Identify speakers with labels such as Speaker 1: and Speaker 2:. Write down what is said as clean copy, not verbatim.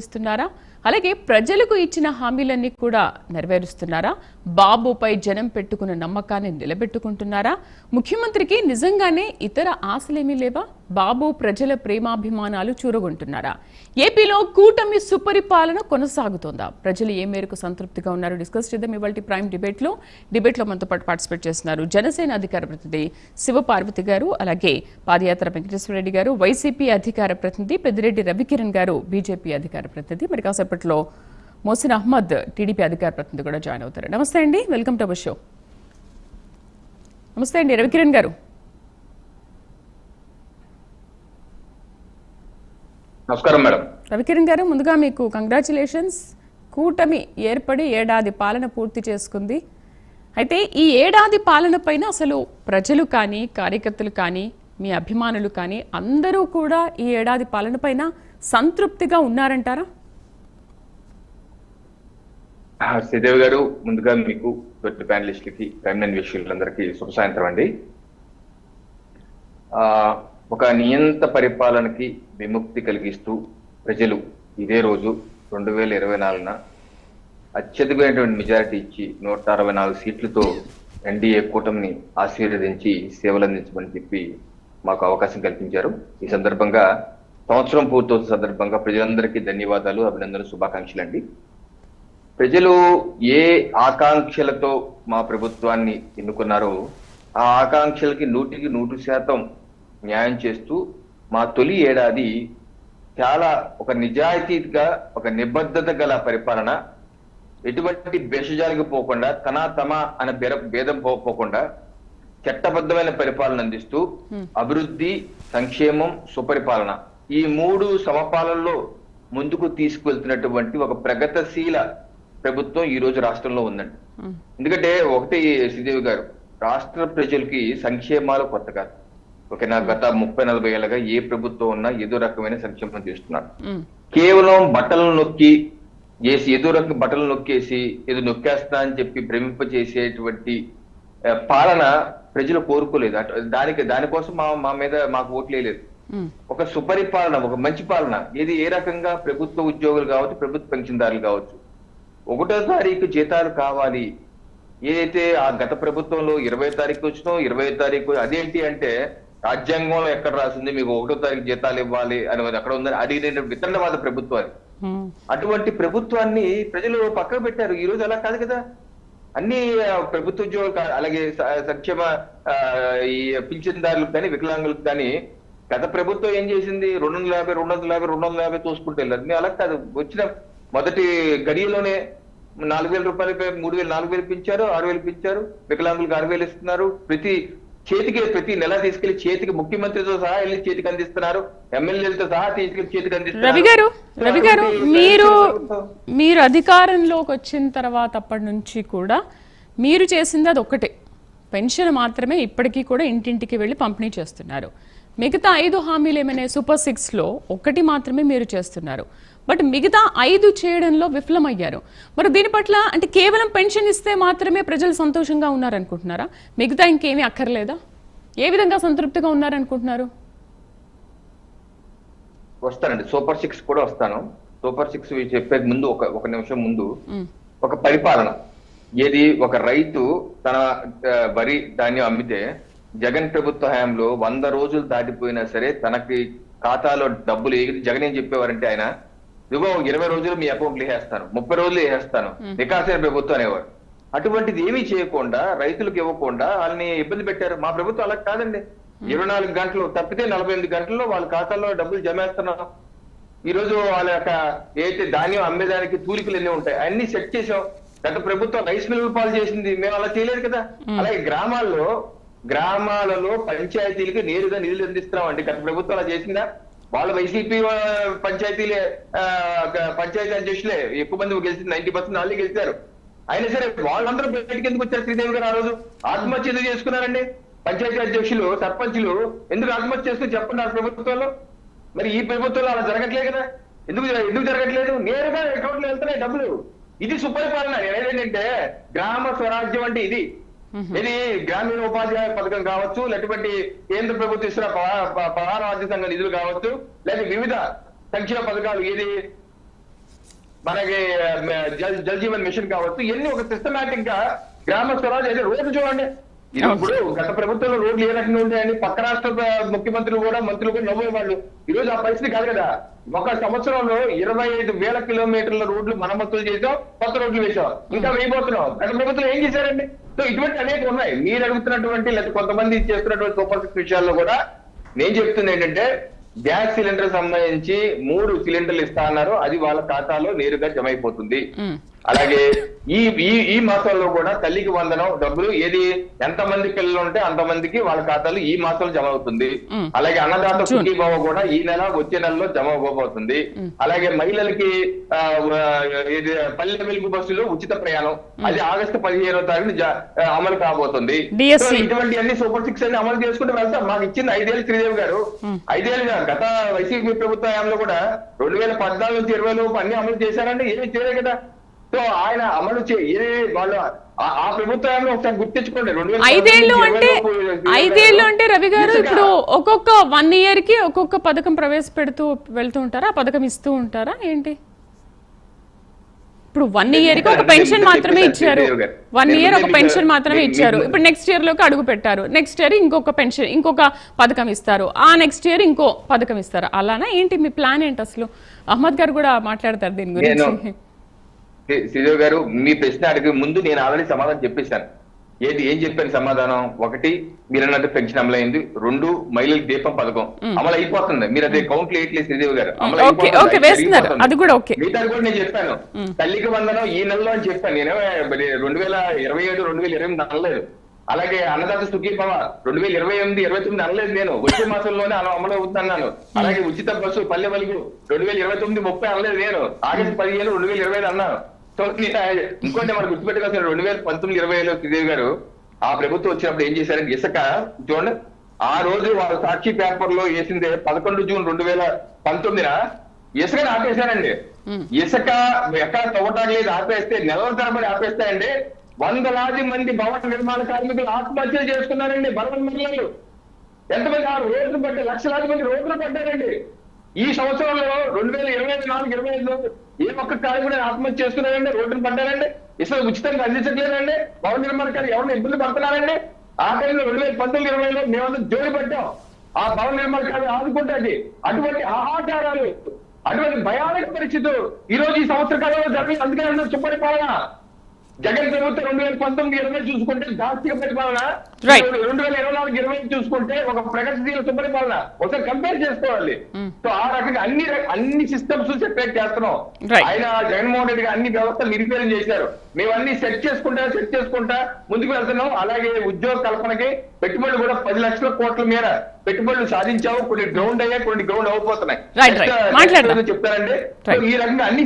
Speaker 1: ఇస్తున్నారా? అలాగే ప్రజలకు ఇచ్చిన హామీలన్నీ కూడా నెరవేరుస్తున్నారా? బాబుపై జనం పెట్టుకున్న నమ్మకాన్ని నిలబెట్టుకుంటున్నారా? ముఖ్యమంత్రికి నిజంగానే ఇతర ఆశలేమీ లేవా? బాబు ప్రజల ప్రేమాభిమానాలు చూరగొంటున్నారా? ఏపీలో కూటమి సుపరిపాలన కొనసాగుతోందా? ప్రజలు ఏ మేరకు సంతృప్తిగా ఉన్నారు? డిస్కస్ చేద్దాం ఇవాల్టి ప్రైమ్ డిబేట్లో మనతో పాటు పార్టిసిపేట్ చేస్తున్నారు జనసేన అధికార ప్రతినిధి శివపార్వతి గారు, అలాగే పాదయాత్ర వెంకటేశ్వర రెడ్డి గారు, వైసీపీ అధికార ప్రతినిధి పెద్దిరెడ్డి రవికిరణ్ గారు, బీజేపీ అధికార ప్రతినిధి, మరి కాసేపట్లో మోసిన్ అహ్మద్ టీడీపీ అధికార ప్రతినిధి కూడా జాయిన్ అవుతారు. నమస్తే అండి, వెల్కమ్ టు అవర్ షో. నమస్తే అండి రవికిరణ్ గారు.
Speaker 2: నమస్కారం మేడం.
Speaker 1: రవికిరణ్ గారు, ముందుగా మీకు కంగ్రాచులేషన్స్. కూటమి ఏర్పడి ఏడాది పాలన పూర్తి చేసుకుంది. అయితే ఈ ఏడాది పాలన పైన అసలు ప్రజలు కానీ, కార్యకర్తలు కానీ, మీ అభిమానులు కానీ అందరూ కూడా ఈ ఏడాది పాలన పైన సంతృప్తిగా ఉన్నారంటారా?
Speaker 2: శ్రీదేవి గారు, ముందుగా మీకు ప్యానలిస్టులకి, ప్రైమ్ లైన్ వీక్షకులందరికీ శుభ సాయంత్రం అండి. ఒక నియంత పరిపాలనకి విముక్తి కలిగిస్తూ ప్రజలు ఇదే రోజు 2024న అత్యధికమైనటువంటి మెజారిటీ ఇచ్చి 164 సీట్లతో ఎన్డీఏ కూటమిని ఆశీర్వదించి సేవలందించమని చెప్పి మాకు అవకాశం కల్పించారు. ఈ సందర్భంగా సంవత్సరం పూర్తవుతున్న సందర్భంగా ప్రజలందరికీ ధన్యవాదాలు, అభినందనలు, శుభాకాంక్షలు అండి. ప్రజలు ఏ ఆకాంక్షలతో మా ప్రభుత్వాన్ని ఎన్నుకున్నారో ఆ ఆకాంక్షలకి 100% న్యాయం చేస్తూ మా తొలి ఏడాది చాలా ఒక నిజాయితీగా, ఒక నిబద్ధత గల పరిపాలన, ఎటువంటి భేషజాలకు పోకుండా, తమ అనే భేదం పోకుండా చట్టబద్ధమైన పరిపాలన అందిస్తూ అభివృద్ధి, సంక్షేమం, సుపరిపాలన ఈ 3 సమపాలనలో ముందుకు తీసుకువెళ్తున్నటువంటి ఒక ప్రగతిశీల ప్రభుత్వం ఈ రోజు రాష్ట్రంలో ఉందండి. ఎందుకంటే ఒకటి శ్రీదేవి గారు, రాష్ట్ర ప్రజలకి సంక్షేమాలు కొత్త కాదు. ఓకేనా, గత 30-40 ఏళ్ళగా ఏ ప్రభుత్వం ఉన్నా ఏదో రకమైన సంక్షేమం చేస్తున్నారు. కేవలం బట్టలను నొక్కి ఏదో రకం బట్టలు నొక్కేసి ఏదో నొక్కేస్తా అని చెప్పి భ్రమింప చేసేటువంటి పాలన ప్రజలు కోరుకోలేదు. దానికోసం మా మీద మాకు ఓట్లేదు. ఒక సుపరిపాలన, ఒక మంచి పాలన, ఏ రకంగా ప్రభుత్వ ఉద్యోగులు కావచ్చు, ప్రభుత్వ పెన్షన్దారులు కావచ్చు, 1వ తారీఖు జీతాలు కావాలి. ఏదైతే ఆ గత ప్రభుత్వంలో 20వ తారీఖు వచ్చినో 20వ తారీఖు, అదేంటి అంటే రాజ్యాంగంలో ఎక్కడ రాసింది మీకు 1వ తారీఖు జీతాలు ఇవ్వాలి అని అక్కడ ఉందని అడిగిన వితండవాద ప్రభుత్వాన్ని, అటువంటి ప్రభుత్వాన్ని ప్రజలు పక్కకు పెట్టారు. ఈ రోజు అలా కాదు కదా. అన్ని ప్రభుత్వ ఉద్యోగులు, అలాగే సంక్షేమ ఈ పింఛన్దారులకు కానీ, వికలాంగులకు కానీ గత ప్రభుత్వం ఏం చేసింది? 250 తోసుకుంటూ వెళ్ళారు. అలా కాదు. వచ్చిన మొదటి గడియలోనే 4,000 రూపాయలు 3,000, 4,000 పెంచారు, 6,000 పెంచారు. వికలాంగులకు 6,000 ఇస్తున్నారు. ప్రతి నెల తీసుకెళ్లి చేతికి, ముఖ్యమంత్రితో సహా వెళ్ళి చేతికి అందిస్తున్నారు, ఎమ్మెల్యేలతో సహా తీసుకెళ్లి చేతికి అందిస్తున్నారు.
Speaker 1: రవి గారు, మీరు అధికారంలోకి వచ్చిన తర్వాత అప్పటి నుంచి కూడా మీరు చేసింది అది ఒక్కటే, పెన్షన్ మాత్రమే ఇప్పటికీ కూడా ఇంటింటికి వెళ్ళి పంపిణీ చేస్తున్నారు. మిగతా 5 హామీలు ఏమైనా సూపర్ 6లో 1 మాత్రమే మీరు చేస్తున్నారు. బట్ మిగతా 5 చేయడంలో విఫలమయ్యారు. మరి దీని పట్ల అంటే కేవలం పెన్షన్ ఇస్తే మాత్రమే ప్రజలు సంతోషంగా ఉన్నారనుకుంటున్నారా? మిగతా ఇంకేమీ అక్కర్లేదా? ఏ విధంగా సంతృప్తిగా ఉన్నారనుకుంటున్నారు?
Speaker 2: వస్తానండి, సూపర్ 6 కూడా వస్తాను. సూపర్ 6 చెప్పే ముందు ఒక నిమిషం ముందు, ఒక పరిపాలన ఏది, ఒక రైతు తన వరి ధాన్యం అమ్మితే జగన్ ప్రభుత్వ హయాంలో 100 రోజులు దాటిపోయినా సరే తనకి ఖాతాలో డబ్బులు జగన్ ఏం చెప్పేవారంటే, ఆయన ఇదిగో 20 రోజులు మీ అకౌంట్లు వేసేస్తాను, 30 రోజులు వేసేస్తాను, నికాసైన ప్రభుత్వం అనేవారు. అటువంటిది ఏమీ చేయకుండా, రైతులకు ఇవ్వకుండా వాళ్ళని ఇబ్బంది పెట్టారు. మా ప్రభుత్వం అలా కాదండి. 24 గంటలు తప్పితే 48 గంటల్లో వాళ్ళ ఖాతాల్లో డబ్బులు జమేస్తున్నాం. ఈ రోజు వాళ్ళ యొక్క ఏదైతే ధాన్యం అమ్మేదానికి తూలికలు ఎన్ని ఉంటాయి అన్ని సెట్ చేసాం. గత ప్రభుత్వం రైస్ మిల్లులు పాలు చేసింది, మేము అలా చేయలేదు కదా. అలాగే గ్రామాలలో పంచాయతీలకి నేరుగా నిధులు అందిస్తున్నాం అండి. గత ప్రభుత్వం అలా చేసిందా? వాళ్ళ వైసీపీ పంచాయతీ అధ్యక్షులే ఎక్కువ మంది గెలిచింది, 90% వాళ్ళే గెలిచారు. అయినా సరే వాళ్ళందరూ బయటికి ఎందుకు వచ్చారు? శ్రీదేవి గారు ఆ రోజు ఆత్మహత్య ఎందుకు చేసుకున్నారండి? పంచాయతీ అధ్యక్షులు, సర్పంచులు ఎందుకు ఆత్మహత్య చేసుకుని చెప్పండి ఆ ప్రభుత్వంలో. మరి ఈ ప్రభుత్వంలో అలా జరగట్లేదు కదా. ఎందుకు జరగట్లేదు? నేరుగా అకౌంట్లో వెళ్తున్నాయి డబ్బులు. ఇది సుపరిపాలన. ఏదేంటంటే గ్రామ స్వరాజ్యం అంటే ఇది గ్రామీణ ఉపాధ్యాయ పథకం కావచ్చు, లేకపోతే కేంద్ర ప్రభుత్వం ఇస్తున్న పహార ఆర్థిక సంఘ నిధులు కావచ్చు, లేదా వివిధ సంక్షేమ పథకాలు, మనకి జల్ జీవన్ మిషన్ కావచ్చు, ఇవన్నీ ఒక సిస్టమేటిక్ గా గ్రామ స్వరాజ్ అయితే రోడ్డు చూడండి. ఇప్పుడు గత ప్రభుత్వంలో రోడ్లు ఏ రకంగా ఉంటాయని పక్క రాష్ట్ర ముఖ్యమంత్రులు కూడా మంత్రులు కూడా నవ్వేవాళ్ళు. ఈ రోజు ఆ పరిస్థితి కాదు కదా. ఒక సంవత్సరంలో 25,000 కిలోమీటర్ల రోడ్లు మరమ్మతులు చేసాం, కొత్త రోడ్లు వేసాం, ఇంకా వేయబోతున్నాం. గత ప్రభుత్వం ఏం చేశారండి? సో ఇటువంటి అనేక ఉన్నాయి. మీరు అడుగుతున్నటువంటి లేదా కొంతమంది చేస్తున్నటువంటి సూపర్ సిక్స్ విషయాల్లో కూడా నేను చెప్తుంది ఏంటంటే, గ్యాస్ సిలిండర్ సంబంధించి 3 సిలిండర్లు ఇస్తా అన్నారు, అది వాళ్ళ ఖాతాలో నేరుగా జమ అయిపోతుంది. అలాగే ఈ మాసంలో కూడా తల్లికి వందనం డబ్బులు ఏది ఎంత మంది పిల్లలు ఉంటే అంతమందికి వాళ్ళ ఖాతాలు ఈ మాసంలో జమ అవుతుంది. అలాగే అన్నదాత సుఖీభావ కూడా ఈ నెల వచ్చే నెలలో జమ అవ్వబోతుంది. అలాగే మహిళలకి పల్లె వెలుగు బస్సులు ఉచిత ప్రయాణం, అది ఆగస్టు 15వ తారీఖున అమలు కాబోతుంది. ఇటువంటి అన్ని సూపర్ సిక్స్ అన్ని అమలు చేసుకుంటూ వెళ్తాం. మాకు ఇచ్చింది 5 ఏళ్ళు శ్రీదేవి గారు, 5 ఏళ్ళుగా. గత వైసీపీ ప్రభుత్వంలో కూడా 2014 నుంచి 20 లోపు అన్ని అమలు చేశారంటే ఏమి చేయలేదు కదా. సో ఆయన అమలు వాళ్ళు ఆ ప్రభుత్వాన్ని ఒకసారి గుర్తించుకోండి.
Speaker 1: 5 ఏళ్ళు అంటే రవి గారు ఇప్పుడు ఒక్కొక్క 1 year కి ఒక్కొక్క పథకం ప్రవేశపెడుతూ వెళ్తూ ఉంటారా, ఆ పథకం ఇస్తూ ఉంటారా ఏంటి? ఇప్పుడు 1 year కి ఒక పెన్షన్ మాత్రమే ఇచ్చారు, 1 year ఒక పెన్షన్ మాత్రమే ఇచ్చారు. ఇప్పుడు నెక్స్ట్ ఇయర్ లోకి అడుగు పెట్టారు, నెక్స్ట్ ఇయర్ ఇంకొక పెన్షన్ ఇంకొక పథకం ఇస్తారు, ఆ నెక్స్ట్ ఇయర్ ఇంకో పథకం ఇస్తారు. అలానా ఏంటి మీ ప్లాన్ ఏంటి అసలు? అహ్మద్ గారు కూడా మాట్లాడతారు దీని గురించి.
Speaker 2: శ్రీదేవి గారు, మీ ప్రశ్న అడిగే ముందు నేను ఆల్రెడీ సమాధానం చెప్పేశాను. ఏం చెప్పాను సమాధానం? 1 మీరు అన్నట్టు పెన్షన్ అమలైంది, 2 మహిళలకు దీపం పథకం అమలు అయిపోతుంది. మీరు అదే కౌంట్ వేయట్లేదు శ్రీదేవి గారు, అమలు మిగతా కూడా నేను చెప్పాను. తల్లికి వందనం ఈ నెలలో అని చెప్పాను. నేను 2027, 2028 అనలేదు. అలాగే అన్నదాత సుఖీభవ 2028, 29 అనలేదు నేను, వచ్చే మాసంలోనే అమలు అవుతున్నాను. అలాగే ఉచిత బస్సు పల్లె వెలుగు 2029, 30 అనలేదు నేను, ఆగస్టు 15, 2025 అన్నాను. సో ఇంకోటి మనం గుర్తుపెట్టుకోవాల్సిన 2019, 2020లో శ్రీదేవి గారు ఆ ప్రభుత్వం వచ్చినప్పుడు ఏం చేశారంటే, ఇసుక చూడండి, ఆ రోజు వాళ్ళ సాక్షి పేపర్ లో వేసిందే 11 జూన్ 2019 ఇసుకని ఆపేశారండి. ఇసుక ఎక్కడ తవ్వటానికి లేదు, ఆపేస్తే నెలల తరబడి ఆపేస్తాయండి. 100,000 మంది భవన నిర్మాణ కార్మికులు ఆత్మహత్యలు చేసుకున్నారండి. భవన మహిళలు ఎంతమంది ఆ రోడ్లు పడ్డారు, లక్షలాది మంది రోడ్లు పడ్డారండి. ఈ సంవత్సరంలో 2024, 25లో ఏ ఒక్క కార్మికుడు ఆత్మహత్య చేసుకున్నారండి, రోడ్డును పడ్డారండి. ఇసుక ఉచితంగా అందించట్లేదండి. భవన నిర్మాణ కార్మికులు ఎవరిని ఇబ్బంది పడుతున్నారండి. ఆ టైంలో 2019, 2020లో మేమంతా జోడి పడ్డాం. ఆ భవన నిర్మాణ కార్మికులు ఆదుకుంటుంది. అటువంటి ఆహాకారాలు, అటువంటి భయానక పరిస్థితులు ఈ రోజు ఈ సంవత్సర కాలంలో జరిగింది. అందుకని సుపరిపాలన జగన్ ప్రభుత్వం 2019, 2020 చూసుకుంటే దార్శిక పరిపాలన, 2024, 2025 చూసుకుంటే ఒక ప్రగతిశీల సుపరిపాలన. ఒకసారి కంపేర్ చేసుకోవాలి. సో ఆ రకంగా అన్ని సిస్టమ్స్ సెపరేట్ చేస్తున్నాం. ఆయన జగన్మోహన్ రెడ్డి గారు అన్ని వ్యవస్థలు నిరుపేదం చేశారు. మేము అన్ని సెట్ చేసుకుంటా ముందుకు వెళ్తున్నాం. అలాగే ఉద్యోగ కల్పనకి పెట్టుబడులు కూడా 10 లక్షల కోట్ల మేర పెట్టుబడులు సాధించావు. కొన్ని గ్రౌండ్ అయ్యాయి, కొన్ని గ్రౌండ్ అవ్వబోతున్నాయి. చెప్తారండి. ఈ రకంగా అన్ని